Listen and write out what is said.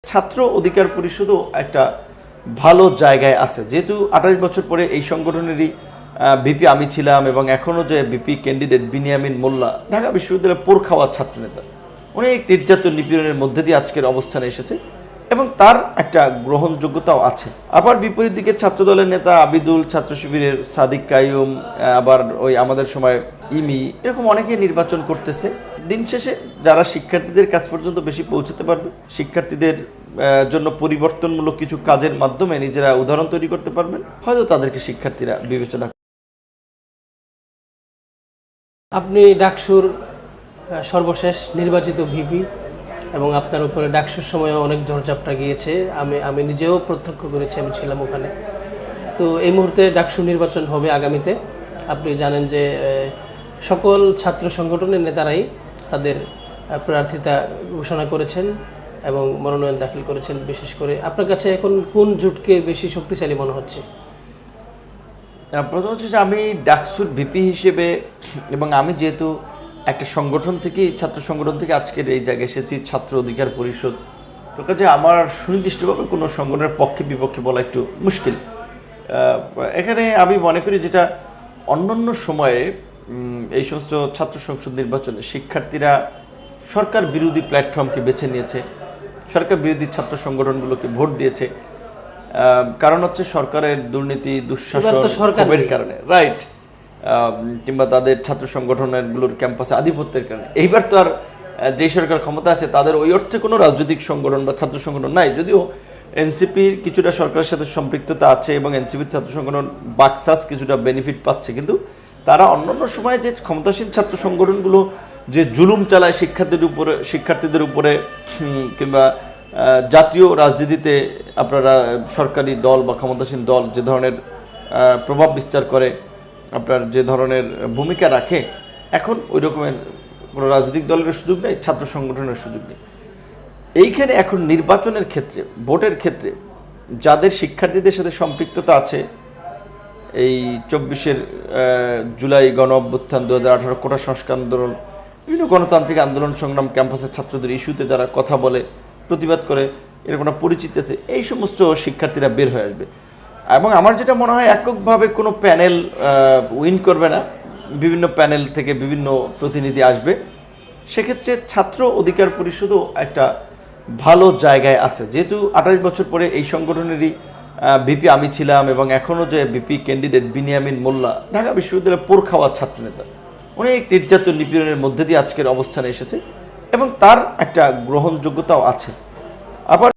ছাত্র অধিকার পরিষদও একটা ভালো জায়গায় আছে, যেহেতু 28 বছর পরে এই সংগঠনেরই বিপি আমি ছিলাম এবং এখনও যে বিপি ক্যান্ডিডেট বিনিয়ামিন মোল্লা ঢাকা বিশ্ববিদ্যালয়ের পোর খাওয়া ছাত্রনেতা, অনেক নির্যাতন নিপীড়নের মধ্যে দিয়ে আজকের অবস্থানে এসেছে এবং তার একটা গ্রহণযোগ্যতাও আছে। আবার বিপরীত দিকে ছাত্রদলের নেতা আবিদুল, ছাত্র শিবিরের সাদিক কাইয়ুম, আবার ওই আমাদের সময় ইমি, এরকম অনেকে নির্বাচন করতেছে। দিন শেষে যারা শিক্ষার্থীদের কাছ পর্যন্ত বেশি পৌঁছতে পারবে, শিক্ষার্থীদের জন্য পরিবর্তনমূলক কিছু কাজের মাধ্যমে নিজেরা উদাহরণ তৈরি করতে পারবেন, হয়তো তাদেরকে শিক্ষার্থীরা বিবেচনা। আপনি ডাকসুর সর্বশেষ নির্বাচিত ভিপি এবং আপনার উপরে ডাকসুর সময় অনেক ঝড়ঝাপটা গিয়েছে, আমি নিজেও প্রত্যক্ষ করেছি, আমি ছিলাম ওখানে। তো এই মুহূর্তে ডাকসু নির্বাচন হবে আগামীতে। আপনি জানেন যে সকল ছাত্র সংগঠনের নেতারাই তাদের প্রার্থিতা ঘোষণা করেছেন এবং মনোনয়ন দাখিল করেছেন। বিশেষ করে আপনার কাছে এখন কোন জোটকে বেশি শক্তিশালী মনে হচ্ছে? প্রথম হচ্ছে যে আমি ডাকসুর ভিপি হিসেবে এবং আমি যেহেতু একটা সংগঠন থেকে, ছাত্র সংগঠন থেকে আজকের এই জায়গায় এসেছি, ছাত্র অধিকার পরিষদ, তো কাজে আমার সুনির্দিষ্টভাবে কোনো সংগঠনের পক্ষে বিপক্ষে বলা একটু মুশকিল। এখানে আমি মনে করি যেটা অন্যান্য সময়ে এই সমস্ত ছাত্র সংসদ নির্বাচনে শিক্ষার্থীরা সরকার বিরোধী প্ল্যাটফর্মকে বেছে নিয়েছে, সরকার বিরোধী ছাত্র সংগঠনগুলোকে ভোট দিয়েছে। কারণ হচ্ছে সরকারের দুর্নীতি, দুঃশাসনের কারণে, রাইট, কিংবা তাদের ছাত্র সংগঠনগুলোর ক্যাম্পাসে আধিপত্যের কারণে। এইবার তো আর যেই সরকার ক্ষমতা আছে তাদের ওই অর্থে কোনো রাজনৈতিক সংগঠন বা ছাত্র সংগঠন নাই, যদিও এনসিপির কিছুটা সরকারের সাথে সম্পৃক্ততা আছে এবং এনসিপির ছাত্র সংগঠন বাকসাস কিছুটা বেনিফিট পাচ্ছে, কিন্তু তারা অন্যান্য সময় যে ক্ষমতাসীন ছাত্র সংগঠনগুলো যে জুলুম চালায় শিক্ষার্থীদের উপরে কিংবা জাতীয় রাজনীতিতে আপনারা সরকারি দল বা ক্ষমতাসীন দল যে ধরনের প্রভাব বিস্তার করে, আপনার যে ধরনের ভূমিকা রাখে, এখন ওই রকমের কোনো রাজনৈতিক দলের সুযোগ নেই, ছাত্র সংগঠনের সুযোগ নেই। এইখানে এখন নির্বাচনের ক্ষেত্রে, ভোটের ক্ষেত্রে যাদের শিক্ষার্থীদের সাথে সম্পৃক্ততা আছে, এই 24 জুলাই গণ অভ্যুত্থান, 2018 কোটা সংস্কার আন্দোলন, বিভিন্ন গণতান্ত্রিক আন্দোলন সংগ্রাম, ক্যাম্পাসের ছাত্রদের ইস্যুতে যারা কথা বলে, প্রতিবাদ করে, এরকম পরিচিত আছে, এই সমস্ত শিক্ষার্থীরা বের হয়ে আসবে। এবং আমার যেটা মনে হয় এককভাবে কোনো প্যানেল উইন করবে না, বিভিন্ন প্যানেল থেকে বিভিন্ন প্রতিনিধি আসবে। সেক্ষেত্রে ছাত্র অধিকার পরিষদও একটা ভালো জায়গায় আছে, যেহেতু 28 বছর পরে এই সংগঠনেরই বিপি আমি ছিলাম এবং এখনও যে বিপি ক্যান্ডিডেট বিনিয়ামিন মোল্লা ঢাকা বিশ্ববিদ্যালয়ের পোর খাওয়া ছাত্রনেতা, অনেক নির্যাতন নিপীড়নের মধ্যে দিয়ে আজকের অবস্থানে এসেছে এবং তার একটা গ্রহণযোগ্যতাও আছে। আবার